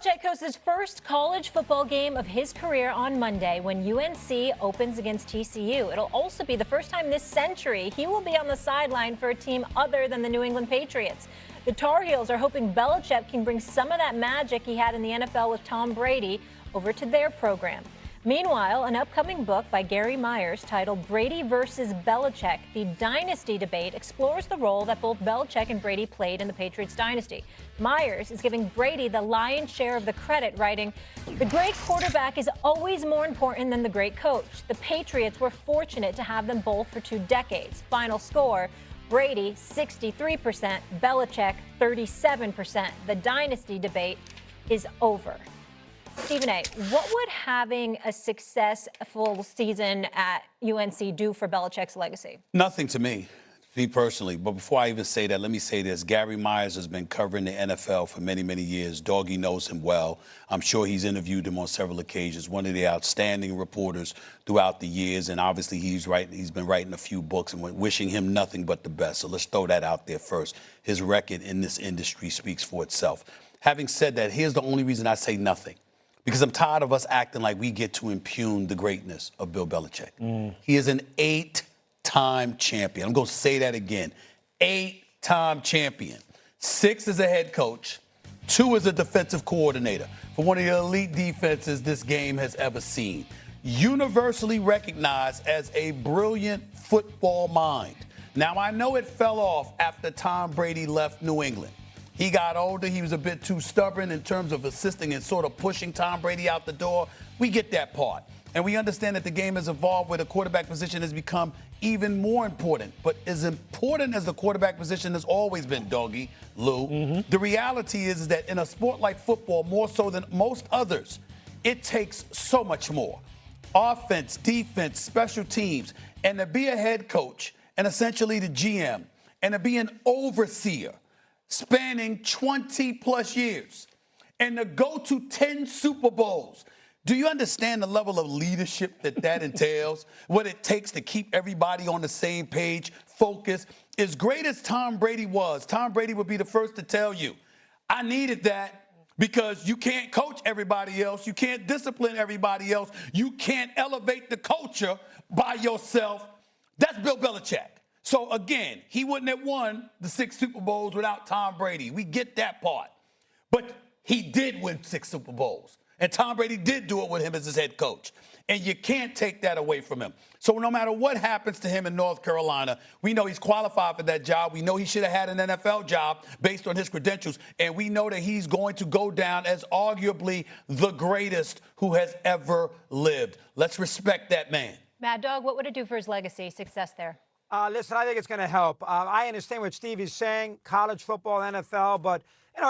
Belichick hosts his first college football game of his career on Monday when UNC opens against TCU. It'll also be the first time this century he will be on the sideline for a team other than the New England Patriots. The Tar Heels are hoping Belichick can bring some of that magic he had in the NFL with Tom Brady over to their program. Meanwhile, an upcoming book by Gary Myers titled Brady versus Belichick, The Dynasty Debate, explores the role that both Belichick and Brady played in the Patriots dynasty. Myers is giving Brady the lion's share of the credit, writing, "The great quarterback is always more important than the great coach. The Patriots were fortunate to have them both for 2 decades. Final score, Brady 63%, Belichick 37%. The dynasty debate is over." Stephen A., what would having a successful season at UNC do for Belichick's legacy? Nothing to me personally. But before I even say that, let me say this. Gary Myers has been covering the NFL for many, many years. Doggy knows him well. I'm sure he's interviewed him on several occasions. One of the outstanding reporters throughout the years. And obviously he's been writing a few books, and we're wishing him nothing but the best. So let's throw that out there first. His record in this industry speaks for itself. Having said that, here's the only reason I say nothing. Because I'm tired of us acting like we get to impugn the greatness of Bill Belichick. He is an 8-time champion. I'm going to say that again. 8-time champion. 6 as a head coach, 2 as a defensive coordinator for one of the elite defenses this game has ever seen. Universally recognized as a brilliant football mind. Now, I know it fell off after Tom Brady left New England. He got older. He was a bit too stubborn in terms of assisting and sort of pushing Tom Brady out the door. We get that part. And we understand that the game has evolved where the quarterback position has become even more important. But as important as the quarterback position has always been, Doggy, Lou, the reality is that in a sport like football, more so than most others, it takes so much more. Offense, defense, special teams, and to be a head coach and essentially the GM and to be an overseer spanning 20-plus years, and to go to 10 Super Bowls. Do you understand the level of leadership that entails? What it takes to keep everybody on the same page, focused? As great as Tom Brady was, Tom Brady would be the first to tell you, I needed that because you can't coach everybody else. You can't discipline everybody else. You can't elevate the culture by yourself. That's Bill Belichick. So, again, he wouldn't have won the 6 Super Bowls without Tom Brady. We get that part. But he did win 6 Super Bowls. And Tom Brady did do it with him as his head coach. And you can't take that away from him. So no matter what happens to him in North Carolina, we know he's qualified for that job. We know he should have had an NFL job based on his credentials. And we know that he's going to go down as arguably the greatest who has ever lived. Let's respect that man. Mad Dog, what would it do for his legacy, success there? Listen, I think it's going to help. I understand what Steve is saying, college football, NFL, but,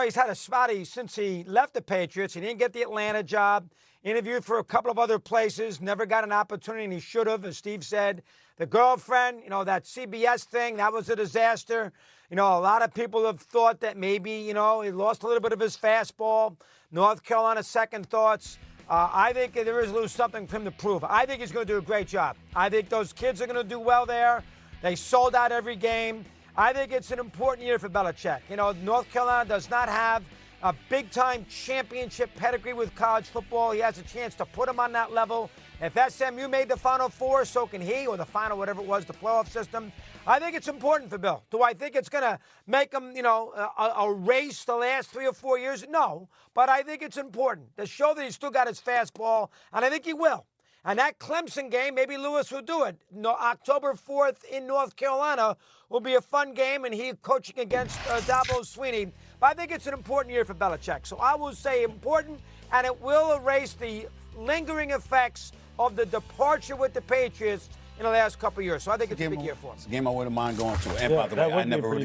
he's had a spotty since he left the Patriots. He didn't get the Atlanta job, interviewed for a couple of other places, never got an opportunity, and he should have, as Steve said. The girlfriend, that CBS thing, that was a disaster. A lot of people have thought that maybe, he lost a little bit of his fastball. North Carolina, second thoughts. I think there is a little something for him to prove. I think he's going to do a great job. I think those kids are going to do well there. They sold out every game. I think it's an important year for Belichick. North Carolina does not have a big-time championship pedigree with college football. He has a chance to put him on that level. If SMU made the Final Four, so can he, or the final, whatever it was, the playoff system. I think it's important for Bill. Do I think it's going to make him, erase the last 3 or 4 years? No, but I think it's important to show that he's still got his fastball, and I think he will. And that Clemson game, maybe Lewis will do it. October 4th in North Carolina will be a fun game, and he's coaching against Dabo Swinney. But I think it's an important year for Belichick. So I will say important, and it will erase the lingering effects of the departure with the Patriots in the last couple of years. So I think it's a big year for him. It's a game I wouldn't mind going to. And by the way, I never root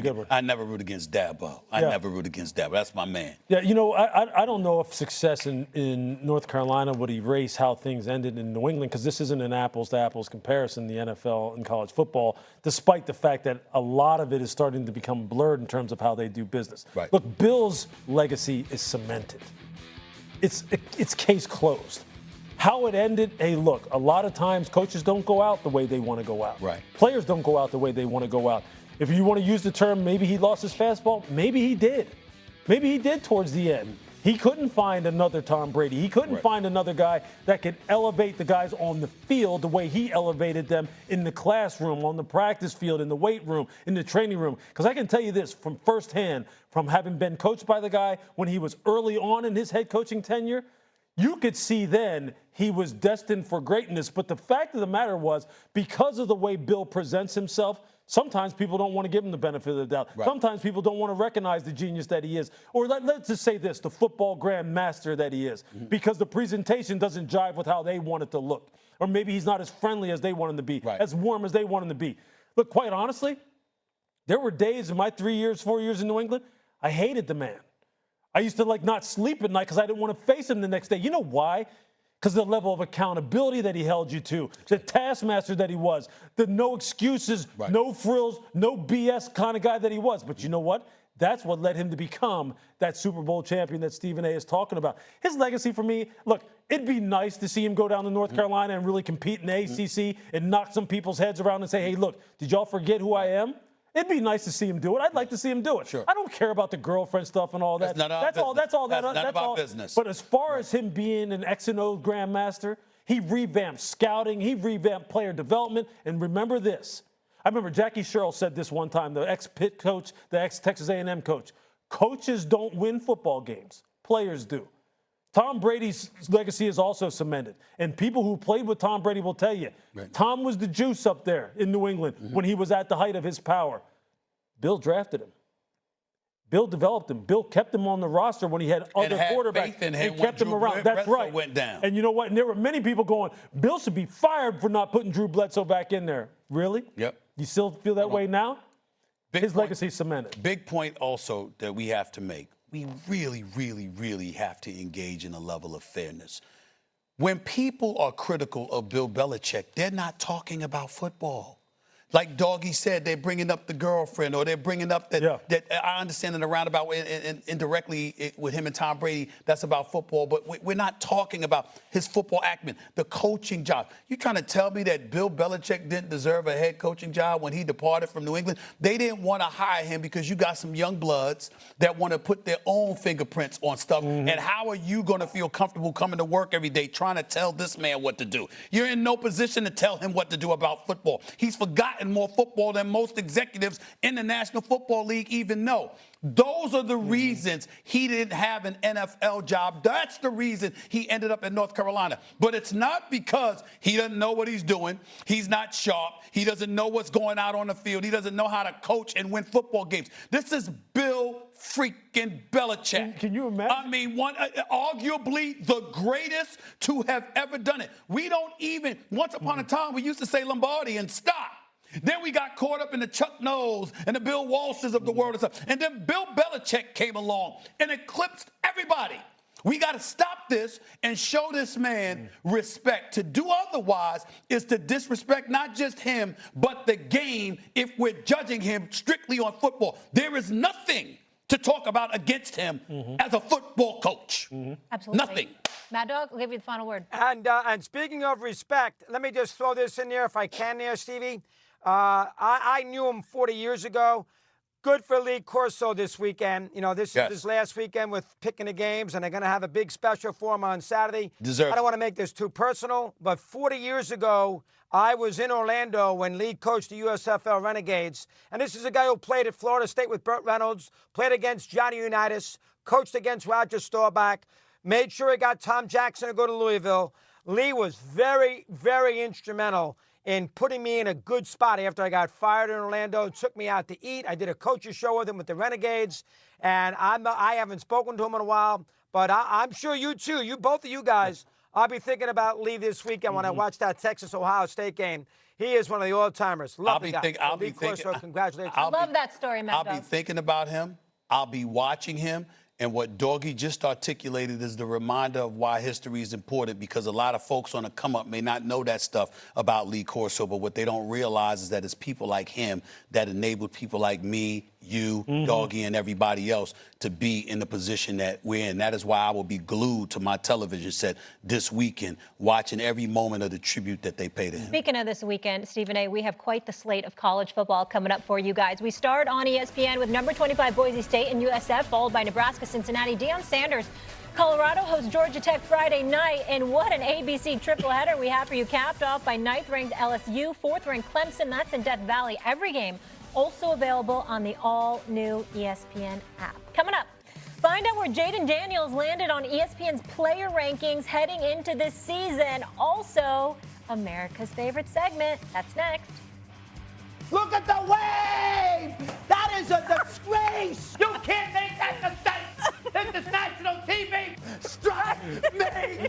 against Dabo. I never root against Dabo. That's my man. Yeah, I don't know if success in North Carolina would erase how things ended in New England, because this isn't an apples-to-apples comparison, the NFL and college football, despite the fact that a lot of it is starting to become blurred in terms of how they do business. Right. Look, Bill's legacy is cemented. It's case closed. How it ended, hey, look, a lot of times coaches don't go out the way they want to go out. Right. Players don't go out the way they want to go out. If you want to use the term, maybe he lost his fastball, maybe he did. Maybe he did towards the end. He couldn't find another Tom Brady. He couldn't find another guy that could elevate the guys on the field the way he elevated them in the classroom, on the practice field, in the weight room, in the training room. Because I can tell you this from firsthand, from having been coached by the guy when he was early on in his head coaching tenure, you could see then he was destined for greatness. But the fact of the matter was, because of the way Bill presents himself, sometimes people don't want to give him the benefit of the doubt. Sometimes people don't want to recognize the genius that he is. Or let's just say this, the football grandmaster that he is, because the presentation doesn't jive with how they want it to look. Or maybe he's not as friendly as they want him to be, as warm as they want him to be. Look, quite honestly, there were days in my 4 years in New England, I hated the man. I used to not sleep at night because I didn't want to face him the next day. You know why? Because the level of accountability that he held you to, the taskmaster that he was, the no excuses, no frills, no BS kind of guy that he was. But you know what? That's what led him to become that Super Bowl champion that Stephen A. is talking about. His legacy for me, look, it'd be nice to see him go down to North Carolina and really compete in the ACC and knock some people's heads around and say, hey, look, did y'all forget who I am? It'd be nice to see him do it. I'd like to see him do it. Sure. I don't care about the girlfriend stuff and all that. That's none of our business. But as far as him being an X and O grandmaster, he revamped scouting, he revamped player development. And remember this. I remember Jackie Sherrill said this one time, the ex-Pitt coach, the ex-Texas A&M coach. Coaches don't win football games. Players do. Tom Brady's legacy is also cemented. And people who played with Tom Brady will tell you, Tom was the juice up there in New England when he was at the height of his power. Bill drafted him. Bill developed him. Bill kept him on the roster when he had other quarterbacks. And kept him around. That's right. Went down. And you know what? And there were many people going, Bill should be fired for not putting Drew Bledsoe back in there. Really? Yep. You still feel that way now? His legacy cemented. Big point also that we have to make. We really, really, really have to engage in a level of fairness. When people are critical of Bill Belichick, they're not talking about football. Like Doggy said, they're bringing up the girlfriend, or they're bringing up that I understand in a roundabout way, and indirectly with him and Tom Brady, that's about football. But we're not talking about his football acumen, the coaching job. You trying to tell me that Bill Belichick didn't deserve a head coaching job when he departed from New England? They didn't want to hire him because you got some young bloods that want to put their own fingerprints on stuff. And how are you going to feel comfortable coming to work every day trying to tell this man what to do? You're in no position to tell him what to do about football. He's forgotten more football than most executives in the National Football League even know. Those are the reasons he didn't have an NFL job. That's the reason he ended up in North Carolina. But it's not because he doesn't know what he's doing. He's not sharp. He doesn't know what's going out on the field. He doesn't know how to coach and win football games. This is Bill freaking Belichick. Can you imagine? I mean, arguably the greatest to have ever done it. We don't even, once upon a time, we used to say Lombardi and stop. Then we got caught up in the Chuck Noll and the Bill Walshes of the world and stuff. And then Bill Belichick came along and eclipsed everybody. We got to stop this and show this man respect. To do otherwise is to disrespect not just him, but the game if we're judging him strictly on football. There is nothing to talk about against him as a football coach. Absolutely. Nothing. Mad Dog, I'll give you the final word. And speaking of respect, let me just throw this in there if I can there, Stevie. I knew him 40 years ago. Good for Lee Corso this weekend. You know, this is his last weekend with picking the games, and they're going to have a big special for him on Saturday. I don't want to make this too personal, but 40 years ago, I was in Orlando when Lee coached the USFL Renegades. And this is a guy who played at Florida State with Burt Reynolds, played against Johnny Unitas, coached against Roger Staubach, made sure he got Tom Jackson to go to Louisville. Lee was very, very instrumental in putting me in a good spot after I got fired in Orlando. Took me out to eat. I did a coach's show with him with the Renegades, and I haven't spoken to him in a while, but I'm sure you too, both of you guys, I'll be thinking about Lee this weekend when I watch that Texas-Ohio State game. He is one of the all-timers. Love the guy. Lee Corso, congratulations. I love that story, Matt. I'll be thinking about him. I'll be watching him. And what Doggy just articulated is the reminder of why history is important, because a lot of folks on the come up may not know that stuff about Lee Corso, but what they don't realize is that it's people like him that enabled people like me, you, Doggy, and everybody else to be in the position that we're in. That is why I will be glued to my television set this weekend, watching every moment of the tribute that they pay to him. Speaking of this weekend, Stephen A., we have quite the slate of college football coming up for you guys. We start on ESPN with number 25 Boise State and USF, followed by Nebraska to Cincinnati. Deion Sanders. Colorado hosts Georgia Tech Friday night, and what an ABC triple header we have for you, capped off by 9th-ranked LSU, 4th-ranked Clemson. That's in Death Valley. Every game also available on the all-new ESPN app. Coming up, find out where Jaden Daniels landed on ESPN's player rankings heading into this season. Also, America's favorite segment. That's next. Look at the wave! That is a disgrace! You can't make that mistake! This is national TV! Strike me